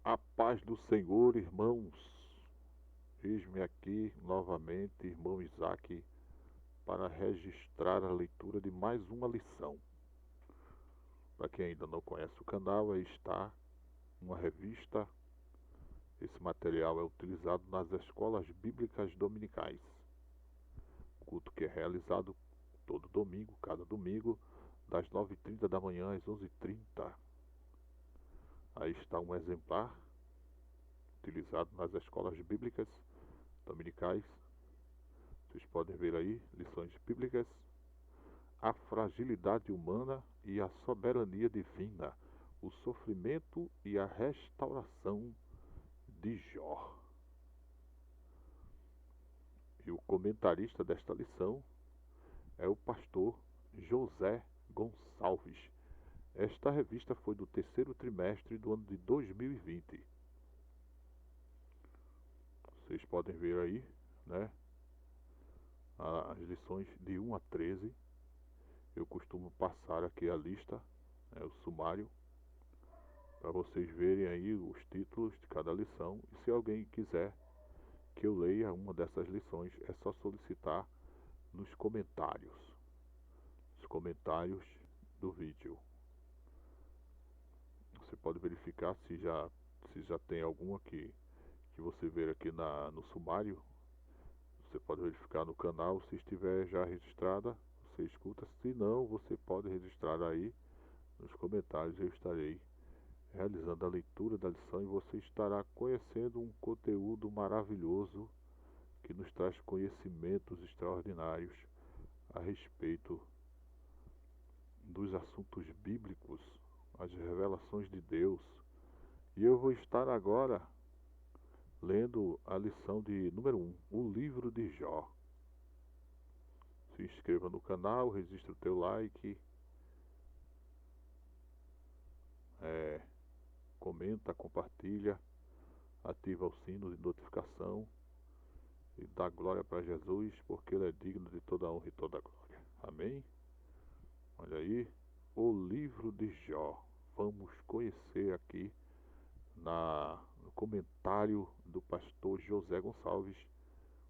A paz do Senhor, irmãos. Eis-me aqui novamente, irmão Isaac, para registrar a leitura de mais uma lição. Para quem ainda não conhece o canal, aí está uma revista. Esse material é utilizado nas escolas bíblicas dominicais. Culto que é realizado todo domingo, cada domingo, das 9h30 da manhã às 11h30. Aí está um exemplar utilizado nas escolas bíblicas dominicais. Vocês podem ver aí, lições bíblicas, a fragilidade humana e a soberania divina, o sofrimento e a restauração de Jó. E o comentarista desta lição é o pastor José Gonçalves. Esta revista foi do terceiro trimestre do ano de 2020. Vocês podem ver aí, né, as lições de 1 a 13. Eu costumo passar aqui a lista, o sumário, para vocês verem aí os títulos de cada lição. E se alguém quiser que eu leia uma dessas lições, é só solicitar nos comentários do vídeo. Você pode verificar se já tem alguma que você ver aqui no sumário. Você pode verificar no canal, se estiver já registrada, você escuta. Se não, você pode registrar aí nos comentários. Eu estarei realizando a leitura da lição e você estará conhecendo um conteúdo maravilhoso que nos traz conhecimentos extraordinários a respeito dos assuntos bíblicos, as revelações de Deus. E eu vou estar agora lendo a lição de número 1, o livro de Jó. Se inscreva no canal, registre o teu like, comenta, compartilha, ativa o sino de notificação e dá glória para Jesus, porque Ele é digno de toda honra e toda glória. Amém? Olha aí, o livro de Jó. Vamos conhecer aqui no comentário do pastor José Gonçalves,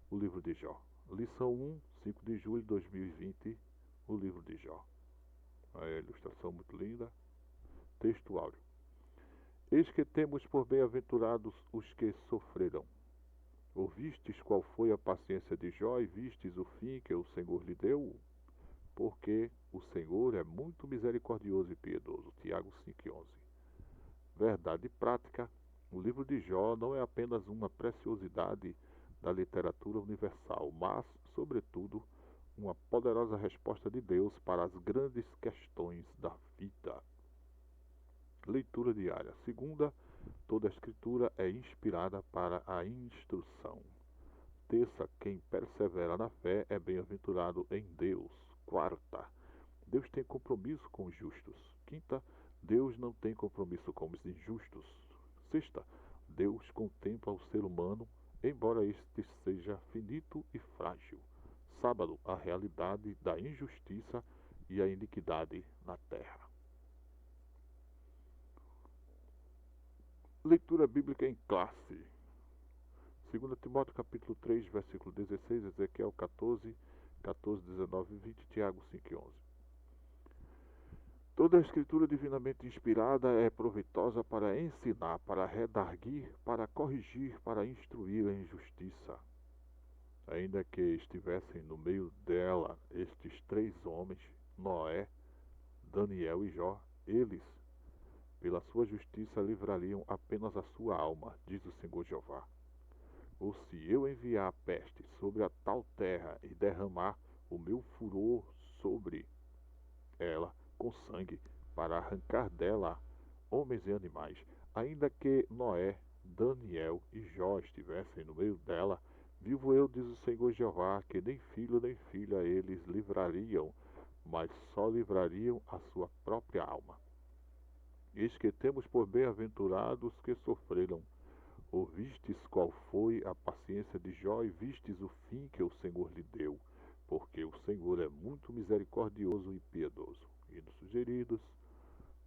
o livro de Jó. Lição 1, 5 de julho de 2020, o livro de Jó. A ilustração muito linda. Texto áudio. Eis que temos por bem-aventurados os que sofreram. Ouvistes qual foi a paciência de Jó e vistes o fim que o Senhor lhe deu? Porque o Senhor é muito misericordioso e piedoso. Tiago 5,11. Verdade prática. O livro de Jó não é apenas uma preciosidade da literatura universal, mas, sobretudo, uma poderosa resposta de Deus para as grandes questões da vida. Leitura diária. Segunda, toda a Escritura é inspirada para a instrução. Terça, quem persevera na fé é bem-aventurado em Deus. Quarta, Deus tem compromisso com os justos. Quinta, Deus não tem compromisso com os injustos. Sexta, Deus contempla o ser humano, embora este seja finito e frágil. Sábado, a realidade da injustiça e a iniquidade na terra. Leitura bíblica em classe. 2 Timóteo capítulo 3, versículo 16, Ezequiel 14, 19 e 20, Tiago 5 e 11. Toda a escritura divinamente inspirada é proveitosa para ensinar, para redarguir, para corrigir, para instruir em justiça. Ainda que estivessem no meio dela estes três homens, Noé, Daniel e Jó, eles, pela sua justiça, livrariam apenas a sua alma, diz o Senhor Jeová. Ou se eu enviar a peste sobre a tal terra e derramar o meu furor sobre ela com sangue, para arrancar dela homens e animais, ainda que Noé, Daniel e Jó estivessem no meio dela, vivo eu, diz o Senhor Jeová, que nem filho nem filha eles livrariam, mas só livrariam a sua própria alma. Eis que temos por bem-aventurados que sofreram. Ouvistes qual foi a paciência de Jó e vistes o fim que o Senhor lhe deu, porque o Senhor é muito misericordioso e piedoso. E nos sugeridos,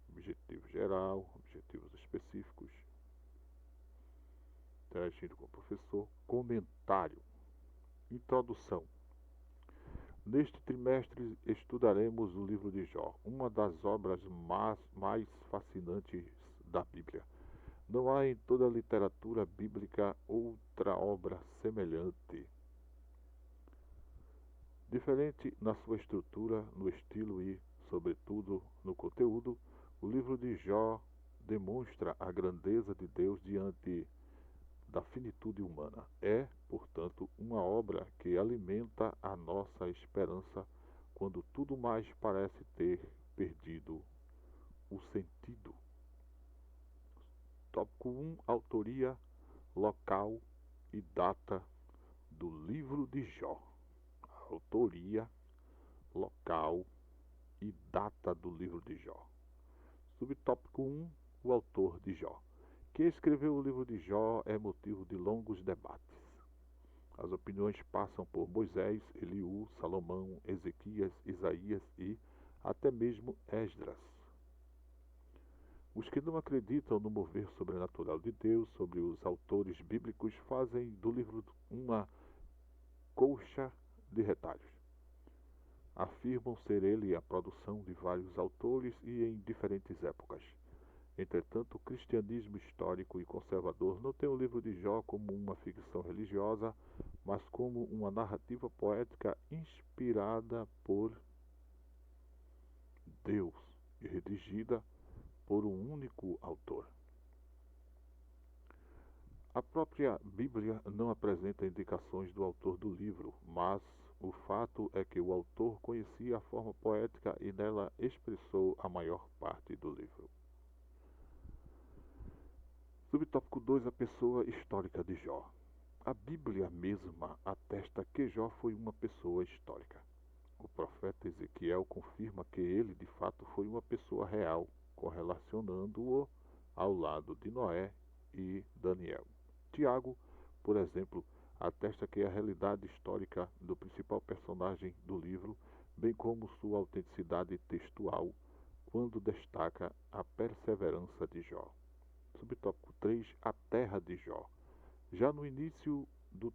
objetivo geral, objetivos específicos. interagindo com o professor. Comentário. Introdução. Neste trimestre estudaremos o livro de Jó, uma das obras mais fascinantes da Bíblia. Não há em toda a literatura bíblica outra obra semelhante. Diferente na sua estrutura, no estilo e, sobretudo, no conteúdo, o livro de Jó demonstra a grandeza de Deus diante da finitude humana. É, portanto, uma obra que alimenta a nossa esperança quando tudo mais parece ter perdido o sentido. Tópico 1. Autoria, local e data do livro de Jó. Autoria, local e data do livro de Jó. Subtópico 1. O autor de Jó. Quem escreveu o livro de Jó é motivo de longos debates. As opiniões passam por Moisés, Eliú, Salomão, Ezequias, Isaías e até mesmo Esdras. Os que não acreditam no mover sobrenatural de Deus sobre os autores bíblicos fazem do livro uma colcha de retalhos. Afirmam ser ele a produção de vários autores e em diferentes épocas. Entretanto, o cristianismo histórico e conservador não tem o livro de Jó como uma ficção religiosa, mas como uma narrativa poética inspirada por Deus e redigida por um único autor. A própria Bíblia não apresenta indicações do autor do livro, mas o fato é que o autor conhecia a forma poética e nela expressou a maior parte do livro. Subtópico 2. A pessoa histórica de Jó. A Bíblia mesma atesta que Jó foi uma pessoa histórica. O profeta Ezequiel confirma que ele, de fato, foi uma pessoa real, correlacionando-o ao lado de Noé e Daniel. Tiago, por exemplo, atesta que a realidade histórica do principal personagem do livro, bem como sua autenticidade textual, quando destaca a perseverança de Jó. Subtópico 3. A terra de Jó. Já no início do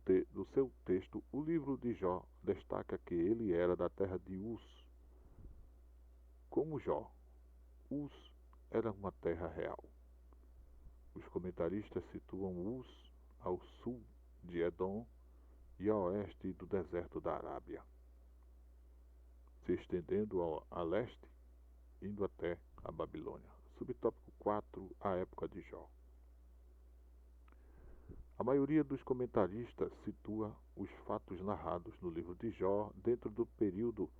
seu texto, o livro de Jó destaca que ele era da terra de Uz. Como Jó, Uz era uma terra real. Os comentaristas situam Uz ao sul de Edom e a oeste do deserto da Arábia, se estendendo a leste, indo até a Babilônia. Subtópico 4. A época de Jó. A maioria dos comentaristas situa os fatos narrados no livro de Jó dentro do período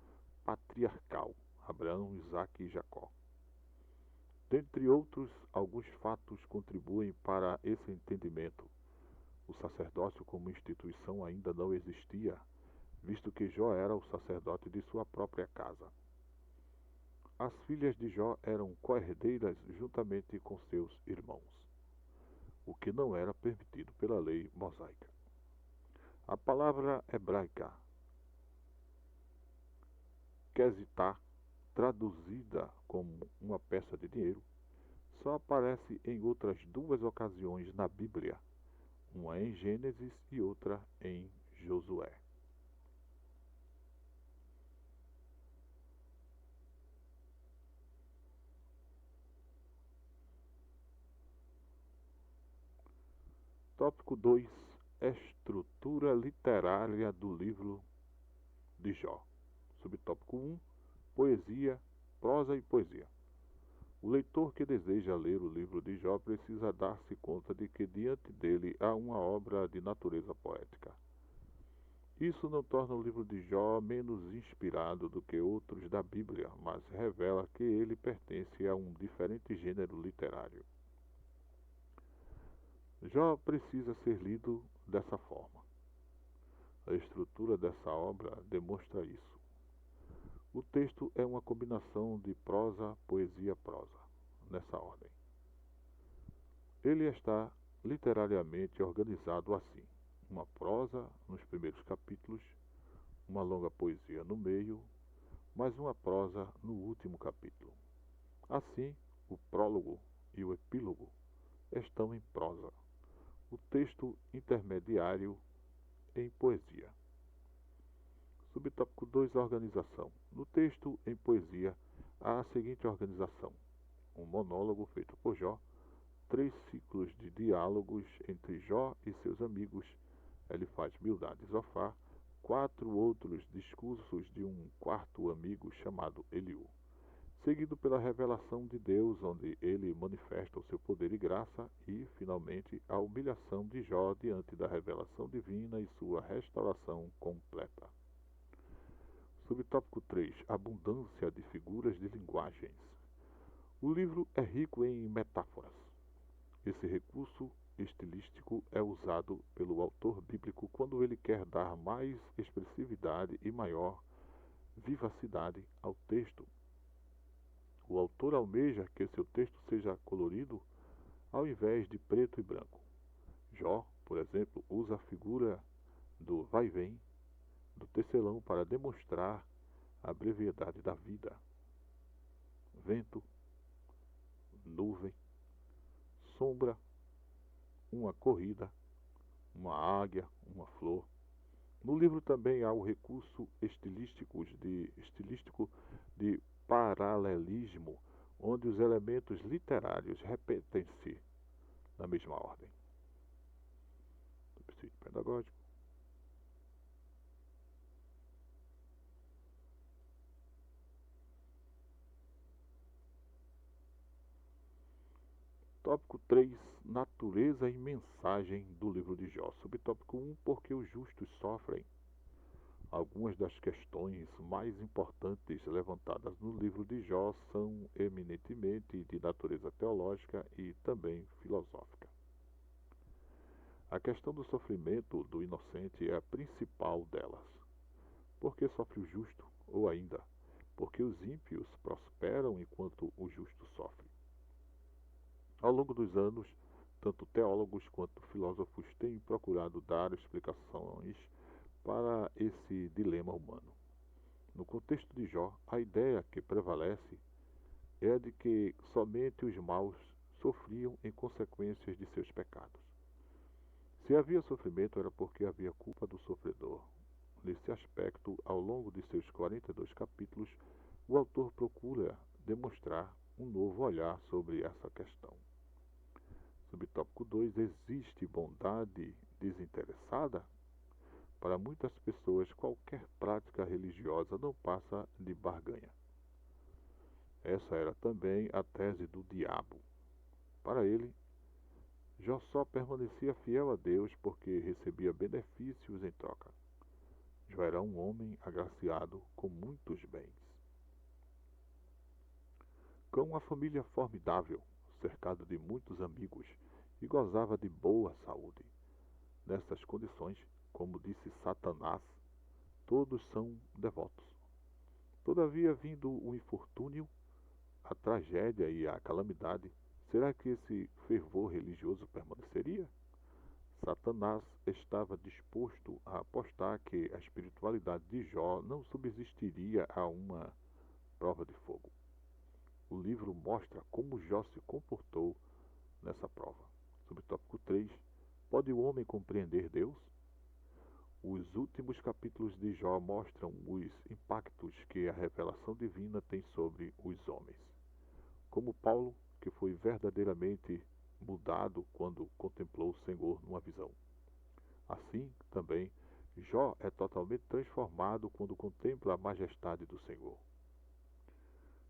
patriarcal, Abraão, Isaque e Jacó. Dentre outros, alguns fatos contribuem para esse entendimento. O sacerdócio como instituição ainda não existia, visto que Jó era o sacerdote de sua própria casa. As filhas de Jó eram co-herdeiras juntamente com seus irmãos, o que não era permitido pela lei mosaica. A palavra hebraica quesitá, traduzida como uma peça de dinheiro, só aparece em outras duas ocasiões na Bíblia, uma em Gênesis e outra em Josué. Tópico 2. Estrutura literária do livro de Jó. Subtópico 1. Poesia, prosa e poesia. O leitor que deseja ler o livro de Jó precisa dar-se conta de que diante dele há uma obra de natureza poética. Isso não torna o livro de Jó menos inspirado do que outros da Bíblia, mas revela que ele pertence a um diferente gênero literário. Jó precisa ser lido dessa forma. A estrutura dessa obra demonstra isso. O texto é uma combinação de prosa, poesia, prosa, nessa ordem. Ele está literariamente organizado assim: uma prosa nos primeiros capítulos, uma longa poesia no meio, mais uma prosa no último capítulo. Assim, o prólogo e o epílogo estão em prosa. O texto intermediário em poesia. Subtópico 2. Organização. No texto em poesia há a seguinte organização: um monólogo feito por Jó, 3 ciclos de diálogos entre Jó e seus amigos Elifaz, Bildad e Zofar, 4 outros discursos de um quarto amigo chamado Eliú, seguido pela revelação de Deus, onde ele manifesta o seu poder e graça, e, finalmente, a humilhação de Jó diante da revelação divina e sua restauração completa. Subtópico 3. Abundância de figuras de linguagens. O livro é rico em metáforas. Esse recurso estilístico é usado pelo autor bíblico quando ele quer dar mais expressividade e maior vivacidade ao texto. O autor almeja que seu texto seja colorido ao invés de preto e branco. Jó, por exemplo, usa a figura do vai-vem do tecelão para demonstrar a brevidade da vida. Vento, nuvem, sombra, uma corrida, uma águia, uma flor. No livro também há o recurso estilístico de paralelismo, onde os elementos literários repetem-se na mesma ordem. Subsídio pedagógico. Tópico 3. Natureza e mensagem do livro de Jó. Subtópico 1. Por que os justos sofrem? Algumas das questões mais importantes levantadas no livro de Jó são eminentemente de natureza teológica e também filosófica. A questão do sofrimento do inocente é a principal delas. Por que sofre o justo? Ou ainda, por que os ímpios prosperam enquanto o justo sofre? Ao longo dos anos, tanto teólogos quanto filósofos têm procurado dar explicações para esse dilema humano. No contexto de Jó, a ideia que prevalece é a de que somente os maus sofriam em consequências de seus pecados. Se havia sofrimento, era porque havia culpa do sofredor. Nesse aspecto, ao longo de seus 42 capítulos, o autor procura demonstrar um novo olhar sobre essa questão. Subtópico 2. Existe bondade desinteressada? Para muitas pessoas, qualquer prática religiosa não passa de barganha. Essa era também a tese do diabo. Para ele, Jó só permanecia fiel a Deus porque recebia benefícios em troca. Jó era um homem agraciado com muitos bens. Com uma família formidável, cercado de muitos amigos, e gozava de boa saúde. Nessas condições, como disse Satanás, todos são devotos. Todavia, vindo o infortúnio, a tragédia e a calamidade, será que esse fervor religioso permaneceria? Satanás estava disposto a apostar que a espiritualidade de Jó não subsistiria a uma prova de fogo. O livro mostra como Jó se comportou nessa prova. Subtópico 3. Pode o homem compreender Deus? Os últimos capítulos de Jó mostram os impactos que a revelação divina tem sobre os homens. Como Paulo, que foi verdadeiramente mudado quando contemplou o Senhor numa visão. Assim, também, Jó é totalmente transformado quando contempla a majestade do Senhor.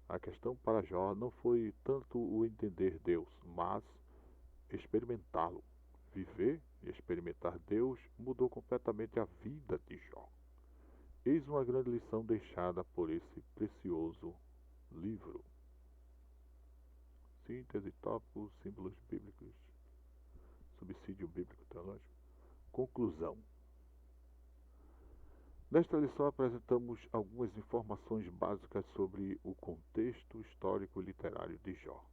A questão para Jó não foi tanto o entender Deus, mas experimentá-lo. Viver e experimentar Deus mudou completamente a vida de Jó. Eis uma grande lição deixada por esse precioso livro. Síntese, tópicos, símbolos bíblicos, subsídio bíblico teológico. Conclusão. Nesta lição apresentamos algumas informações básicas sobre o contexto histórico e literário de Jó.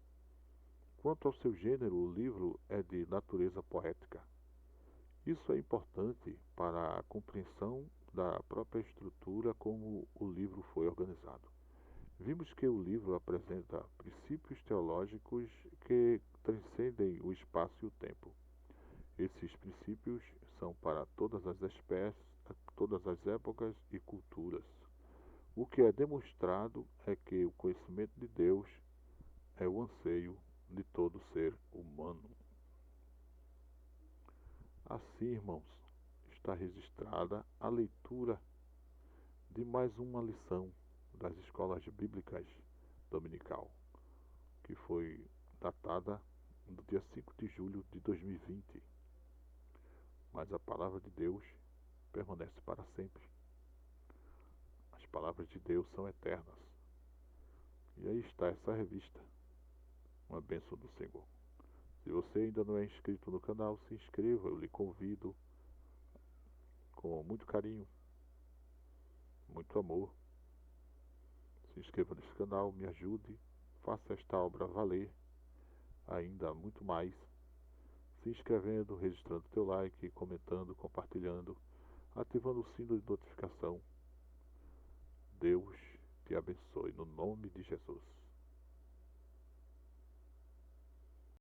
Quanto ao seu gênero, o livro é de natureza poética. Isso é importante para a compreensão da própria estrutura como o livro foi organizado. Vimos que o livro apresenta princípios teológicos que transcendem o espaço e o tempo. Esses de todo ser humano. Assim, irmãos, está registrada a leitura de mais uma lição das escolas bíblicas dominical, que foi datada no dia 5 de julho de 2020. Mas a palavra de Deus permanece para sempre. As palavras de Deus são eternas. E aí está essa revista, uma bênção do Senhor. Se você ainda não é inscrito no canal, se inscreva, eu lhe convido com muito carinho, muito amor. Se inscreva nesse canal, me ajude, faça esta obra valer ainda muito mais, se inscrevendo, registrando teu like, comentando, compartilhando, ativando o sino de notificação. Deus te abençoe no nome de Jesus.